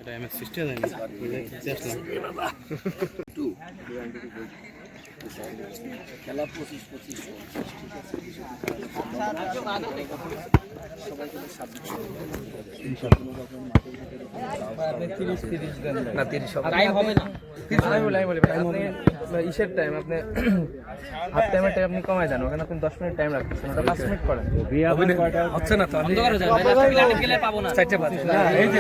টাইমের সৃষ্টি হয় না খেলা 25-25 ঠিক আছে ইসের টাইম আপনি হাফ টাইমের টাইম আপনি কমাই দেন ওখানে আপনি 10 মিনিট টাইম রাখতেছেন ওটা 5 মিনিট করেন হচ্ছে না তো এই যে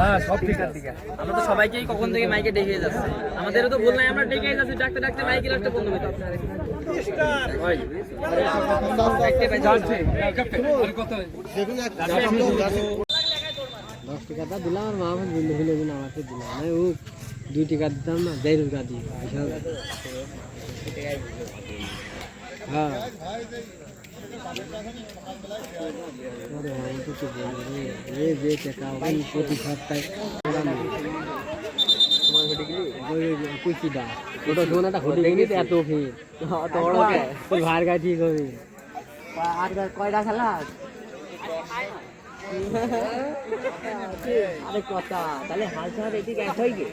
হ্যাঁ সব ঠিক আছে আমরা তো সবাইকেই কখন থেকে মাইকে ডেকে যাচ্ছে আমাদেরও তো ভুল নাই আমরা ডেকে যাচ্ছি ডাকতে ডাকতে মাইকে লাস্টে বন্ধ হয়ে যাচ্ছে দশ টাকাটা দিলাম আর মা বন্ধু ফেলে দিন আমাকে দিলাম না ও 2 টাকা দিতাম না 1.5 টাকা দিই হ্যাঁ যে টাকা প্রতি সপ্তাহে ওটা সোনাটা হতে গেলি তো এত ভিড় তোর ভার গা ঠিক হবে আর কয়টা খেলা আরে কথা তাহলে হাল ছাড়া এদিকে এক হয়ে গে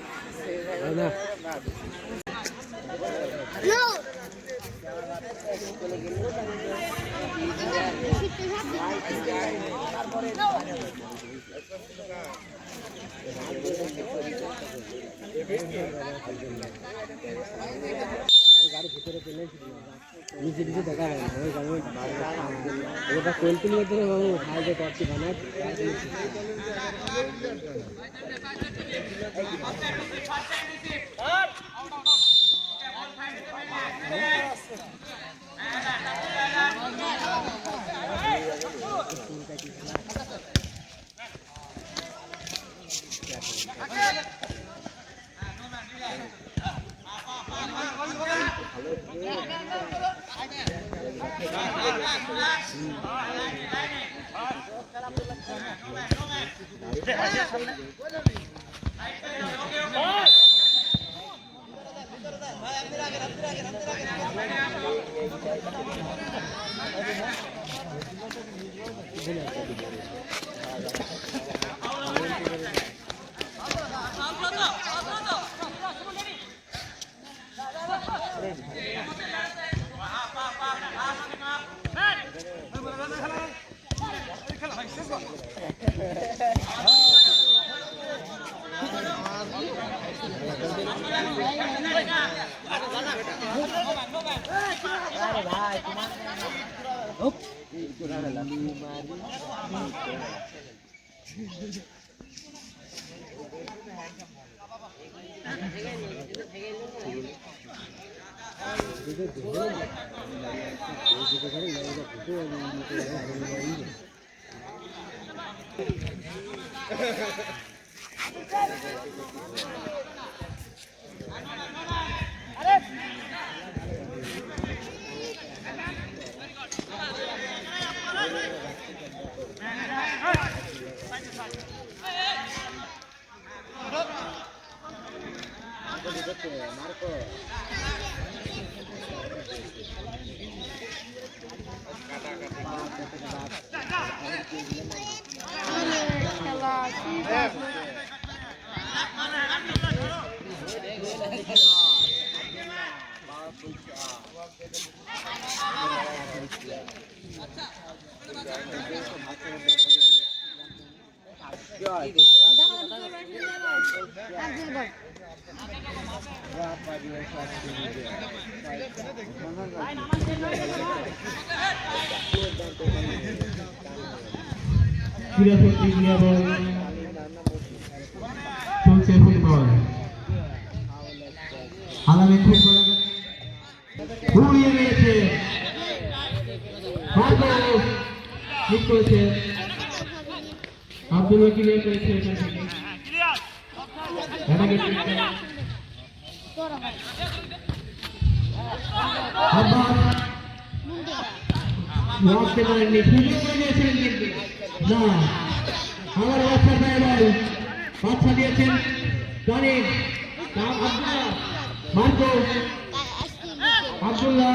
না গাড়ি ভিতরে চলে নিচে নিচে দেখা যায় না ওই গাড়ি ওটা কন্টিনিউ করে বাবু হাইডে টপটি বানায় আব্দুল ওয়াকিল করেছে আমার বাচ্চা বাচ্চা দিয়েছেন আব্দুল্লাহ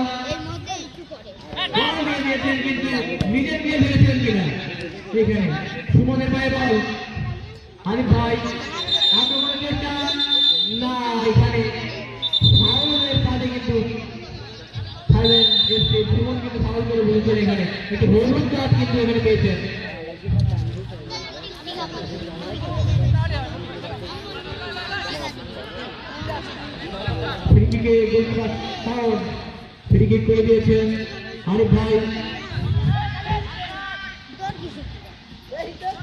দিয়েছেন কিন্তু নিজের দিয়ে ফেলেছেন কিনা এখানে সুমনের পায়ে বল আরিফ ভাই আক্রমণের চেষ্টা না এখানে ফাউলের কাজে কিন্তু থাইল্যান্ড এসে সুমন কিন্তু ফাউল করে বলেছেন এখানে একটু হলুদ কার্ড কিন্তু এখানে পেয়েছেন ফ্রিকিকে গোলকিপার ফাউল ফ্রিকিক করে দিয়েছেন আরিফ ভাই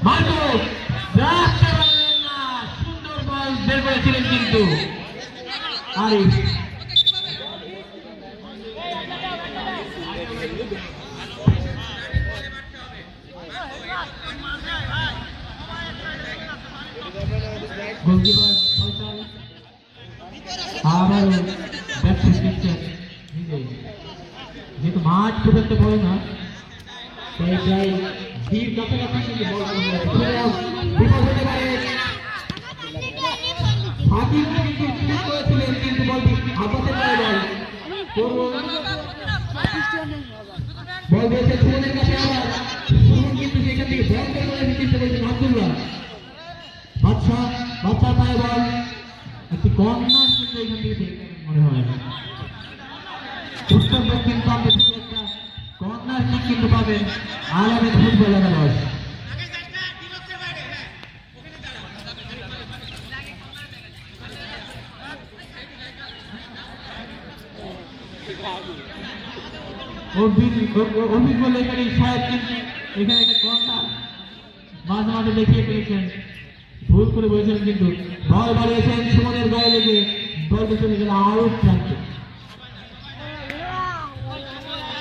মারো রাখতে পারলেন না সুন্দর বল বের করেছিলেন কিন্তু আরিফ গোলকিপার ফয়সাল আবারও ব্যাটসম্যান দিচ্ছেন যেহেতু মাঠ খুব একটা বড় না তাই প্রায় ভিড় কাছাকাছি কিন্তু বল বিপদ হতে পারে হাকিম কিন্তু ঠিক করেছিলেন কিন্তু বলটি আপাতত বল দিয়েছে সুমনের কাছে আবার সুমন কিন্তু সেখান থেকে বল করে চেষ্টা করেছেন আব্দুল্লাহ বাচ্চার পায়ে বল একটি কর্নার কিন্তু এখান থেকে মনে হয় উত্তর দক্ষিণ প্রান্তে থেকে একটা কর্নার কিক কিন্তু পাবেন আলামের ফুটবল একাদশ অভিজ্ঞ বলে এখানে সাহেব কিন্তু এখানে একটা কর্নার মাঝে মাঝে দেখিয়ে ফেলেছেন ভুল করে বলেছিলেন কিন্তু বল বাড়িয়েছেন সুমনের গায়ে লেগে বলতে চলে গেল আউট প্রান্তে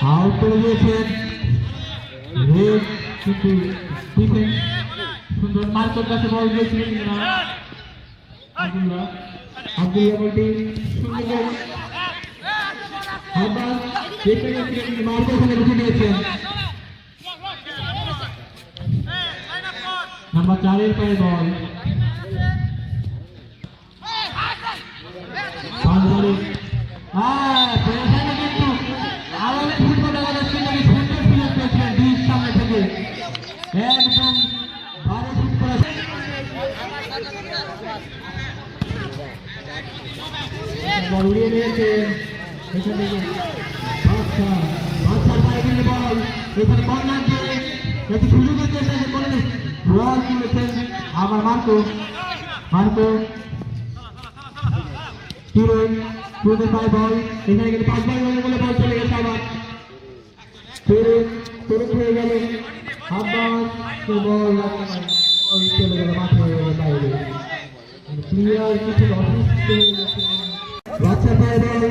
আউট করে দিয়েছেন রেড কিন্তু ডিফেন্স সুন্দর মার্কের কাছে বল দিয়েছিলেন আব্দুল্লাহ বলটি সুন্দর আবার যেখানে তিনি মার্কের ওখানে ঢুকে দিয়েছেন নাম্বার 4 এর পায়ে বল পাঁচবারে কিন্তু আলামের ফুটবল একাদশ কিন্তু সুন্দর সুযোগ পেয়েছিলেন দুই সামনে থেকে একদম ভালো শুট করা বল উড়িয়ে নিয়েছেন এখান থেকে বাচ্চার পায়ে কিন্তু বল এখানে কর্নার দিয়ে একটি সুযোগের চেষ্টা করে বল তুলেছেন আবার মার্কো হিরোইন তুলে পায় বল এখানে কিন্তু 5 বার বলে বল চলে গেছে আবার তরুণ হয়ে গেল আব্বাস বল চলে গেল মাঠে হয়ে গেল বাইরে প্লেয়ার কিছু অসুস্থ হয়ে গেছে বাচ্চা পায় বল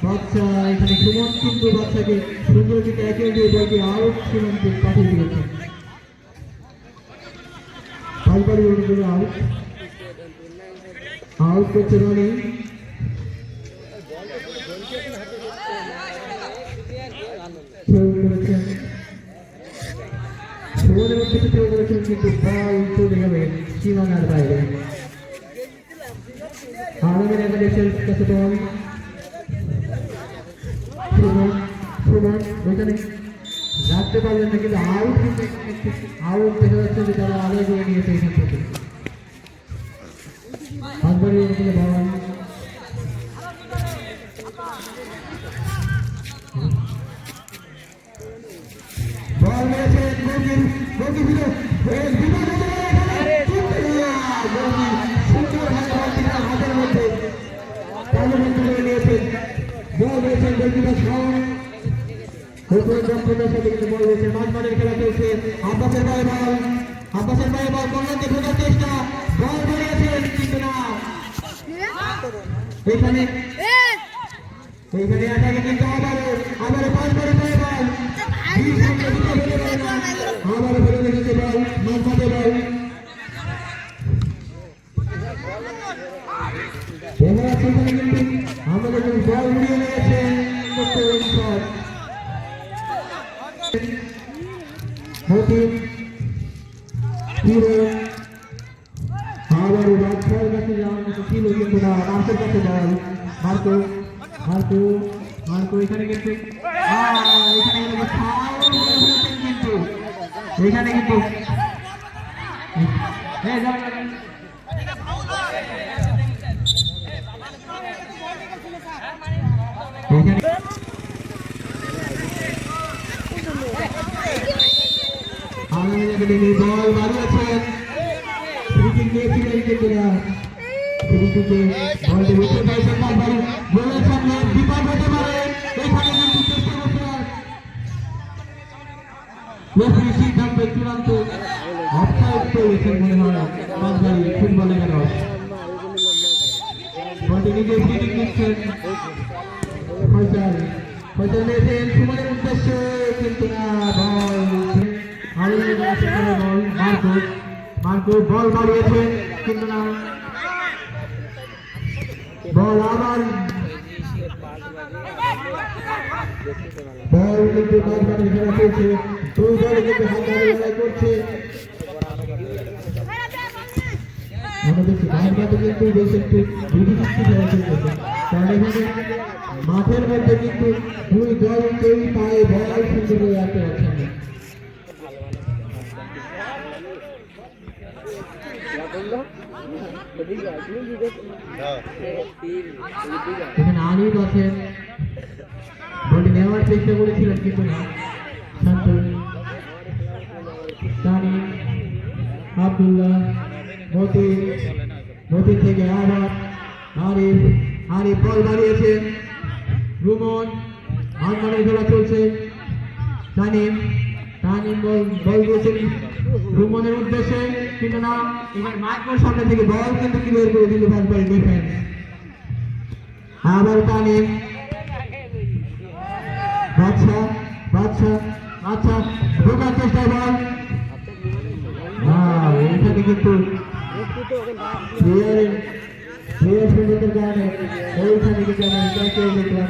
বাচ্চা এখানে সুমন কিন্তু বাচ্চাকে সুন্দর কিন্তু একে দিয়ে বলটি আউট সুমনকে পাঠিয়ে দিয়েছে পাঁচবারই অনুযায়ী আউট করছে রনি সুমনের মধ্যে কেউ করেছেন কিন্তু বল চলে যাবে সীমানার বাইরে আলামের একাদশের কাছে বল সুমন ওইখানে রাখতে পারলেন না কিন্তু আউট কিন্তু আউট দেখা যাচ্ছে যে তারা আলাদা করে নিয়েছে এখান থেকে পাঁচবারই অনুকূলে বল বল মেরেছেন হাতের মধ্যে নিয়েছেন বল মেরেছেন গোলকিপার দক্ষতার সাথে কিন্তু বল হয়েছে মাঝমাঠের খেলা চলছে আব্বাসের পায়ে বল কর্নারকে খোঁজার চেষ্টা বল ধরিয়েছেন কিন্তু না এখানে আটাকে কিন্তু আবারও পাঁচবারের পায়ে বল আবারও ফেলে রেখেছে বল মাঝমাঠে বল কিন্তু আমাদের বল উড়িয়ে নিয়েছেন আবারও বাচ্চার কাছে যাওয়ার মতো ছিল কিন্তু না মার্কের কাছে বল মার্কো এখানে কিন্তু কিন্তু এখানে কিন্তু বল বাড়িয়েছেন ফ্রিকিক নিয়েছিলেন কিন্তু না ফ্রিকিকে বলটি উঠে পাইছেন না বলের সামনে বিপদ হতে পারে এখানে কিন্তু চেষ্টা করছেন রেফারি সিদ্ধান্ত চূড়ান্ত অফসাইড পেয়েছেন মনে হয় রাজবাড়ী ফুটবলে গেল বলটি নিজে ফ্রিকিক নিচ্ছেন ফয়সাল নিয়েছেন সুমনের উদ্দেশ্যে কিন্তু না বল মার্কো বল বাড়িয়েছেন কিন্তু না বল আবার বল কিন্তু মাঝখানে খেলা চলছে দুই দল কিন্তু হাতাহাতি লড়াই করছে আমরা দেখছি মাঝখানে কিন্তু বেশ একটু বিধিশক্তি খেলা চলছে কারণ এখানে মাঠের মধ্যে কিন্তু দুই দল কেউ পায়ে বল সুন্দর করে রাখতে পারছেন না এখানে আনিস আছেন বলটি নেওয়ার চেষ্টা করেছিলেন কিন্তু না আব্দুল্লাহ মতি থেকে আবার আরিফ বল বাড়িয়েছেন রুমন আনমানের খেলা চলছে তানিম বল দিয়েছেন রুমনের উদ্দেশ্যে কিন্তু না এবার মার্কোর সামনে থেকে বল কিন্তু ক্লিয়ার করে দিল রাজবাড়ী ডিফেন্স আবার তানিম বাদশা ঢোকার চেষ্টা বল এখানে কিন্তু প্লেয়ারের সুন্দর কারণে ওইখানে কিন্তু আমরা দেখলাম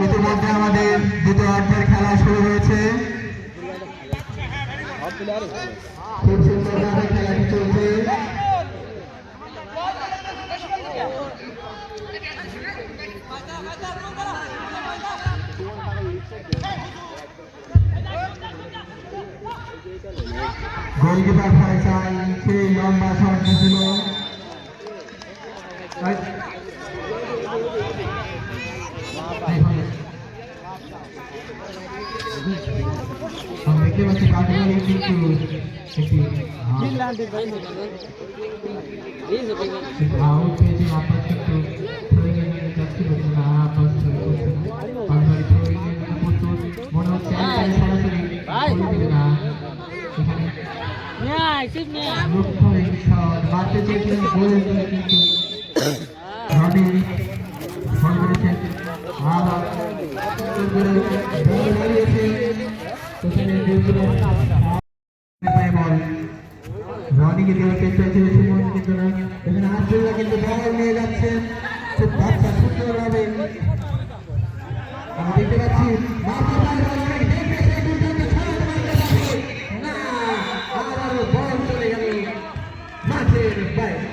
ইতিমধ্যে আমাদের দ্বিতীয় অর্ধের খেলা শুরু হয়েছে খুব সুন্দরভাবে খেলাটি চলছে গোলকিপার ফয়সাল সেই লম্বা শট ছিল দেখতে পাচ্ছি কাঠমারি কিন্তু আউট পেয়েছে আপাস কিন্তু যাচ্ছিল না আপাস মনে হচ্ছে সরাসরি না মারতে চেয়েছিলেন গোল কিন্তু রনি ফোন করেছেন আবার রনিকে দেওয়ার চেষ্টা ছিল সুমন কিন্তু না এখানে আব্দুল্লাহ কিন্তু বল নিয়ে যাচ্ছেন খুব বাচ্চা সুন্দরভাবে আমরা দেখতে পাচ্ছি বল চলে গেল মাঠের বাইরে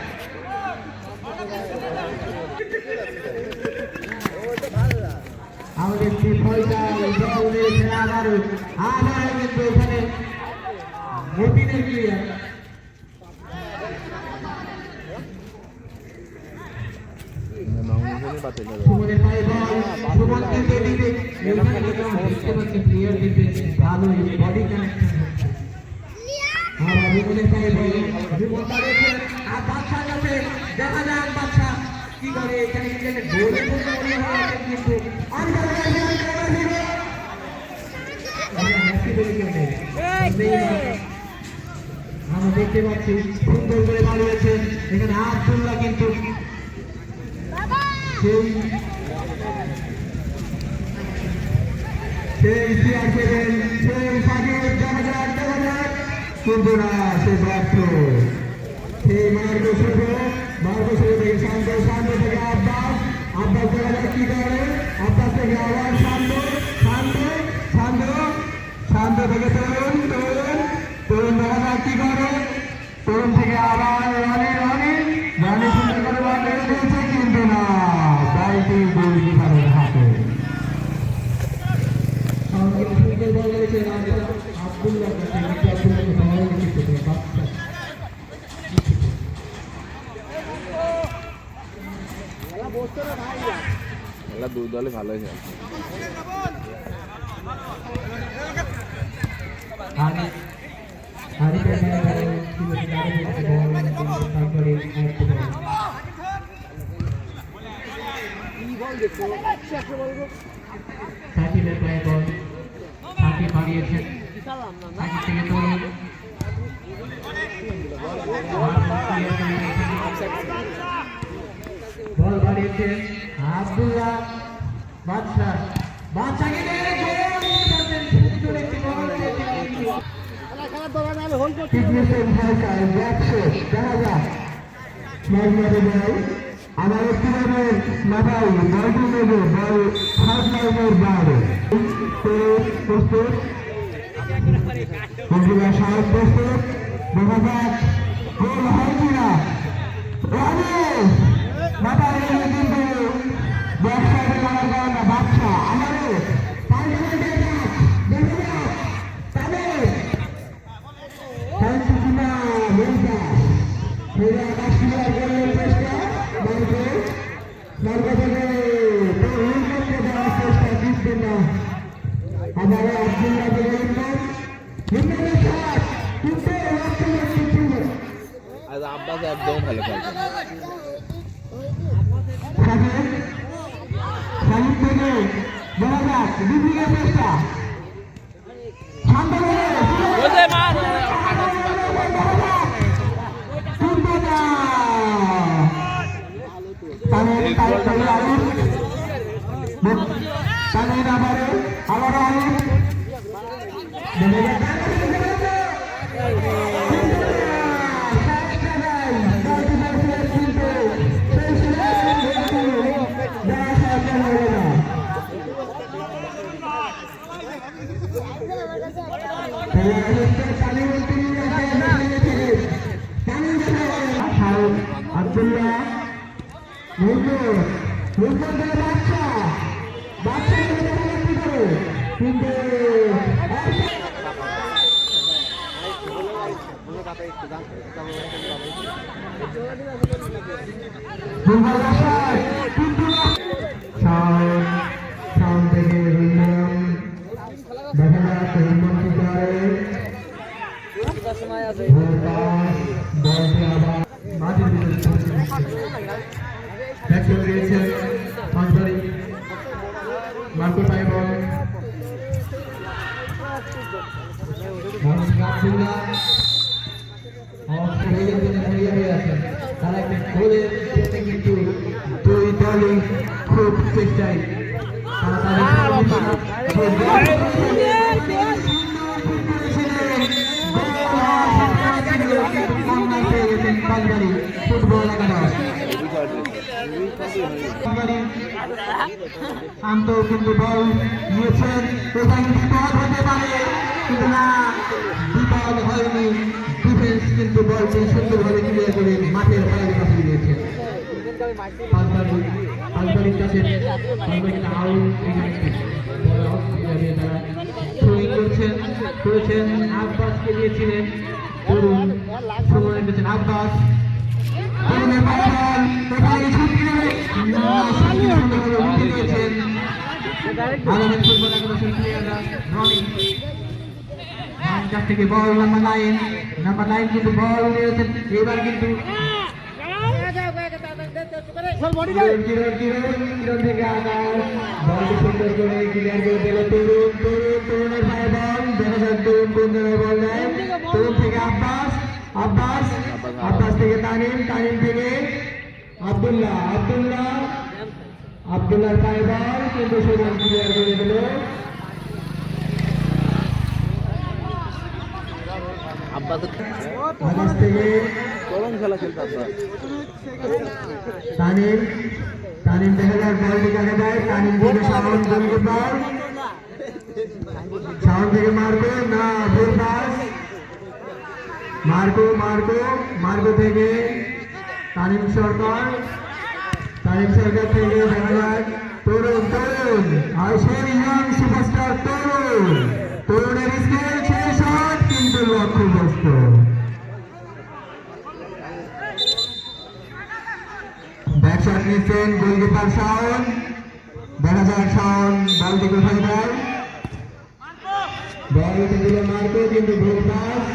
আমাদের আবার কিন্তু এখানে মতিনের প্লেয়ার সুমনের পায়ে বল সুমন কিন্তু এদিকে দেখতে পাচ্ছি প্লেয়ার কিন্তু ভালো বডি কানেকশন হচ্ছে আবার সুমনের পায়ে বল সুমন দাঁড়িয়েছে আর বাদশা যাচ্ছে দেখা যাক বাদশা কি করে এখানে গোলের মধ্যে মনে হয় কিন্তু আমরা দেখতে পাচ্ছি সুন্দর করে বাড়িয়েছেন এখানে আব্দুল্লাহ কিন্তু সেই চেয়ার সেই সাজিয়ে কিন্তু না সে ব্যর্থ সেই মার্গ শুরু থেকে শান্ত থেকে আব্বাস দেখা যায় কি করে আব্বাস থেকে আবার শান্ত থেকে তরুণ দেখা যায় তরুণ থেকে আবার রানি সুন্দর করে বল মেরে দিয়েছে, কিন্তু না, বলটি গোলকিপারের হাতে। সুন্দর বল মেরেছে আব্দুল্লাহ কাছে, আব্দুল্লাহকে বল দিতে বাচ্চা। খেলা দুই দলে ভালোই খেলছে। সাকিবের পায়ে বল, সাকিব হারিয়েছেন, সাকিব থেকে তরুণ, বল হারিয়েছেন আব্দুল্লাহ, বাদশা, বাদশাকে নিয়ে গোল করতেন, সুন্দর একটি বল দিয়েছেন। ফিটনেসের সরকার ব্যাকশট দেখা যাক মাঝমাঠে বল আমার কিভাবে মাথায় বলটি নেবে, বল হাফ লাইনের বাইরে প্রস্তুত, সাহেব প্রস্তুত, দেখা যাক গোল হয় কিনা। মাথায় কিন্তু ব্যবসায় লাগার না বাচ্চা আমারও 5 মিনিটের কাজ দেখা যাক তাদের শান্তিপূর্ণ ভূমিকা ফিরে আকাশ ক্লিয়ার করার চেষ্টা মার্গো থেকে তরুণ করতে দেওয়ার চেষ্টা জিতবে না আমারও আব্দুল্লাহ হিন্দুদের সাথ কিন্তু আজ আব্বাস একদম ভালো খেলছে। সাহিদ থেকে দেখা যাক বিপিনের চেষ্টা শান্ত আবারও আব্দুল্লাহ বাচ্চা বাচ্চা কিন্তু থেকে দেখা যাচ্ছে মার্কো পায় বল তারা একটা গোলের কিন্তু দুই দলই খুব চেষ্টায় ফুটবল শান্ত কিন্তু বল নিয়েছেন, বিপদ হতে পারে কিন্তু না, বিপদ হয়নি। ডিফেন্স কিন্তু বলটি সুন্দরভাবে ক্লিয়ার করে মাঠের বাইরে পাঠিয়ে দিয়েছেন। পাঁচবাড়ির কাছে করেছেন আব্বাসকে দিয়েছিলেন, তরুণ সময় দিয়েছেন আব্বাস থেকে বল নাম্বার 9 কিন্তু বল নিয়েছেন এবার কিন্তু সুন্দর করে ক্লিয়ার করে দিল তরুণের ভাই বল দেখা যাক তরুণ কোন জায়গায় বল দেয়, তরুণ থেকে আব্বাস থেকে তানিম থেকে আব্দুল্লাহর পায়ে বল কিন্তু সুন্দর ক্লিয়ার করে দিল। আব্বাস থেকে চরম খেলা খেলতে তানিম দেখা যাক বলটি কাকে দেয়, তানিম থেকে শাওন থেকে মারবে না, ভুল পাস মার্কো থেকে তানিম সরকার থেকে দেখা যায় তরুণ আর সেই ইয়ং সুপারস্টার তরুণের স্কিল সেই শট কিন্তু লক্ষ্যগ্রস্ত। ব্যাক শট নিচ্ছেন গোলকিপার শাওন, দেখা যায় শাওন বলটি কোথায় দেয়, বল দিল মার্কো কিন্তু গোল পাস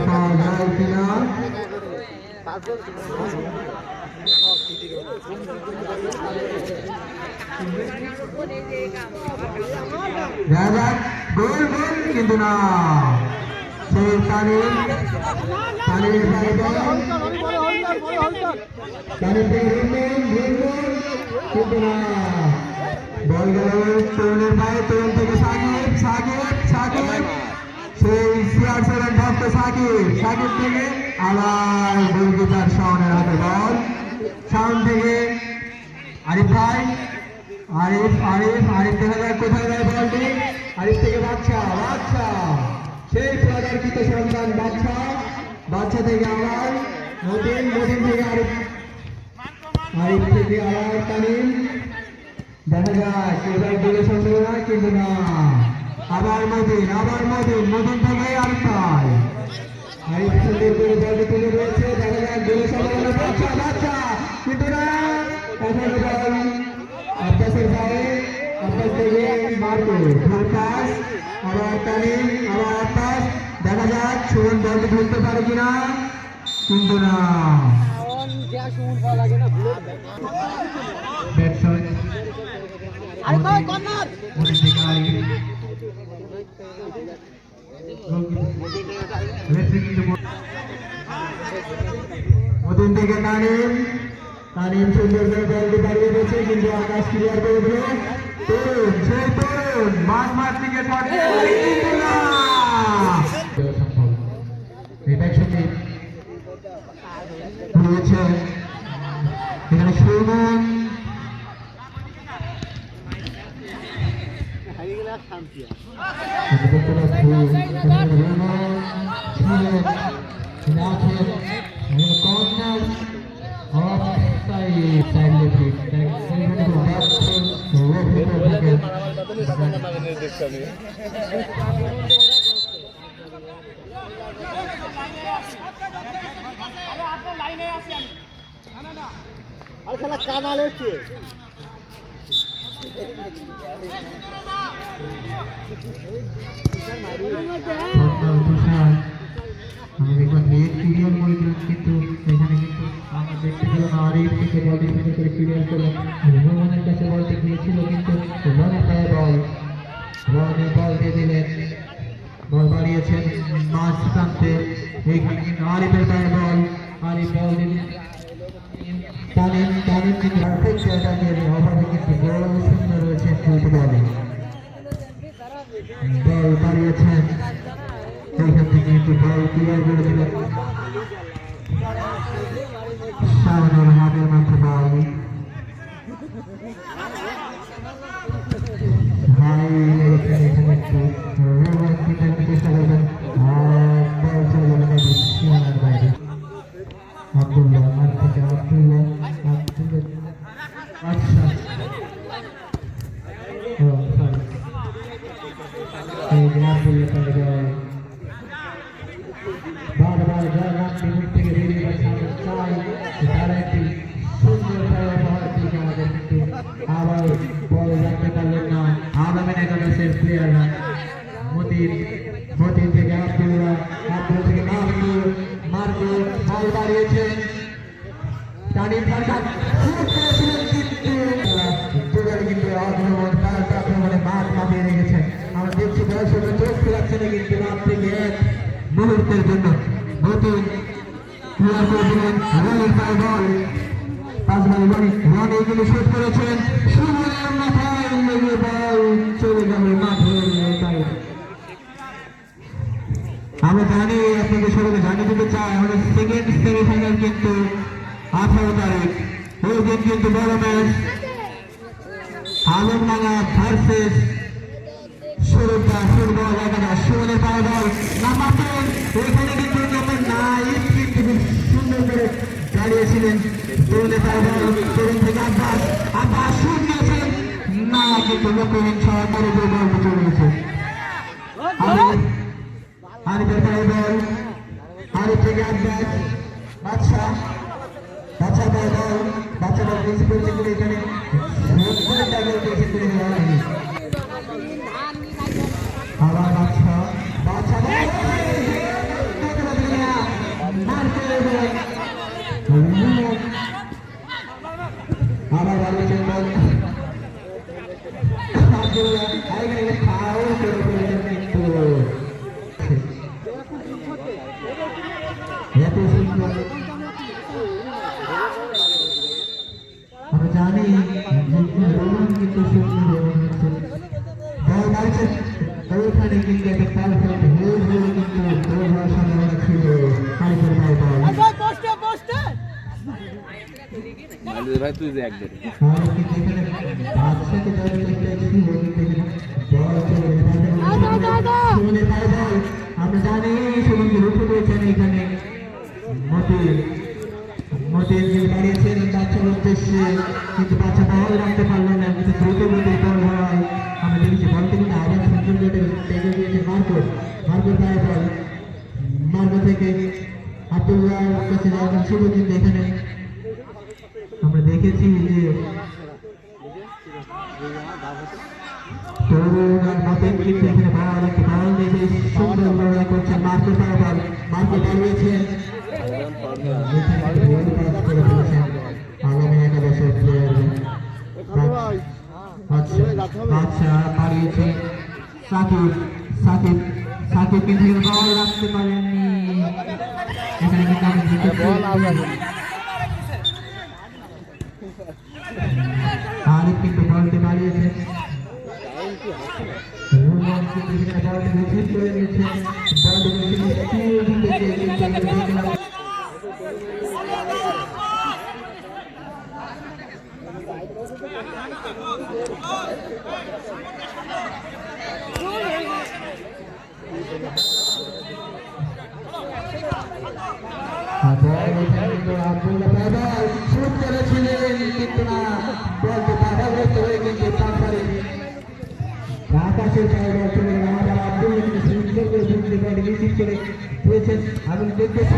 পাওয়া যায় কিনা। গোল কিন্তু না, সেই তানিম কিন্তু না, বল গেল তরুণের পায়ে, তরুণ থেকে সাকিব সেই সিআর7 ভক্ত সাকিব থেকে আবার গোলকিপার শাওনের হাতে বল, শাওন থেকে আরিফ দেখা যায় কোথায় যায় বলটি, আরিফ থেকে বাচ্চা সেই প্রজারকৃত সন্তান বাচ্চা থেকে আবার মতিন থেকে আরিফ থেকে আবার তানিম, দেখা যায় এবার গোলে সম্ভাবনা কিন্তু না, আবার মতিন থেকে আরিফ সুন্দর করে বলটি তুলে রয়েছে, দেখা যায় গোলে সম্ভাবনা বাচ্চা কিন্তু না, এখন বল আব্বাসের পায়ে, আব্বাস থেকে মার্কো পাস, আবার তানিম আবার আব্বাস, দেখা যাক সুমন বলটি ধরতে পারে কিনা কিন্তু না। মতিন থেকে তানিম সুন্দর করে বলটি বাড়িয়ে দিয়েছে কিন্তু আকাশ ক্লিয়ার করে দিল, তরুণ মাঠ থেকে শট এখানে সুমন কিন্তু এখানে কিন্তু আমরা দেখতে পেলাম আরিফ থেকে বলটি সুন্দর করে ক্লিয়ার করলো, রোহনের কাছে বলটি গিয়েছিল কিন্তু রনের পায়ে বল দিয়ে দিলেন, বল বাড়িয়েছেন মাঝ প্রান্তে, আরিফের পায়ে বল, আরিফ বল দিলেন তানিম কিন্তু অভাবে কিন্তু গোল সুন্দর রয়েছে ফুটবলে, বল বাড়িয়েছেন এইখান থেকে কিন্তু বল ক্লিয়ার করে দিলেন, শাওনের হাতের মধ্যে বল, এখানে একটু চেষ্টা করবেন, বল চলে যাবেন সীমানার বাইরে, আব্দুল্লাহ আচ্ছা বারবার মিনিট থেকে বেরিয়ে চাই তারা একটি সুন্দর খেলা হওয়ার দিকে আমাদের কিন্তু আবার বল রাখতে পারলেন না আগামী একাদশের প্লেয়াররা, মতিন থেকে আব্দুল থেকে মার্কো বল বাড়িয়েছেন, তানিম সরকার কিন্তু আক্রমণে মাঠ মাপিয়ে রেখেছেন, আমরা দেখছি দর্শকরা চোখ ফেরাচ্ছে না কিন্তু মাঠ থেকে এক মুহূর্তের জন্য নতুন ক্লিয়ার করে দিলেন রনির পায়ে বল, রনি এগুলো শুট করেছেন, সুমনের মাথায় লেগে বল চলে যাবে মাঠের বাইরে। আমরা জানি আপনাদের সবাইকে জানিয়ে দিতে চাই আমাদের সেকেন্ড সেমিফাইনাল কিন্তু 18 তারিখ, ওই দিন কিন্তু বড় ম্যাচ মোহনবাগান ভার্সেস সুরক্ষা ফুটবল একাদশ সুমনের পাওয়া বল নাম্বার 10 এখানে কিন্তু নাম্বার 9 কিন্তু সুন্দর করে দাঁড়িয়েছিলেন সুমনের পাওয়া বল তরুণ থেকে আব্বাস শুট নিয়েছেন না কিন্তু লক্ষ্যহীন সহকারে বল চলে গেছে আরিফের পাওয়া বল আরিফ থেকে আব্বাস বাচ্চা পাওয়া বল বাচ্চা বল বেশি করছে কিন্তু এখানে আবার বাচ্চা আবার বাড়িয়েছেন বল ফাউল করে ফেলেছেন কিন্তু এত সুন্দর আমরা জানি রোমান কিন্তু সুন্দর বল মারছেন ওইখানে কিন্তু একটা পারফেক্ট হোল হলে কিন্তু গোল হওয়ার সম্ভাবনা ছিল আরিফের পায়ে বল ভাই তুই যে একদম আর কিন্তু এখানে বাদশাকে ধরে নিতে ছিল কিন্তু বল চলে সুমনে পায়ে বল আমরা জানি সুমনকে রুখে দিয়েছেন এখানে মতিন বাড়িয়েছেন বাচ্চার উদ্দেশ্যে কিন্তু বাচ্চা বল রাখতে পারলো না কিন্তু দ্রুত বল হয় আমরা দেখেছি বলকে কিন্তু আবার সুন্দর করে টেকে দিয়েছে মার্কো পায়ে বল মার্কো থেকে আব্দুল্লাহ কাছে যাওয়ার ছিল কিন্তু এখানে আমরা দেখেছি যে তরুণ আর মতিন কিন্তু এখানে বল দেখে সুন্দর লড়াই করছেন মার্কো পায়ে বল মার্কো দাঁড়িয়েছেন আগামী একাদশের প্লেয়ার বাদশা পাড়িয়েছে সাকিব কিন্তু বল রাখতে পারেননি এখানে কিন্তু আরিফ কিন্তু বলতে পারিয়েছে বলটি রিসিভ করে নিয়েছে আব্দুল্লাহ বাবাল শুট করেছিলেন কিন্তু না বলতে বাধাগ্রস্ত হয়ে কিন্তু তারপরে আকাশের পায়ে বল চলে গেল আবার আব্দুল্লাহ কিন্তু সুন্দর করে বলটি রিসিভ করে দিয়েছেন আমি দেখতেছি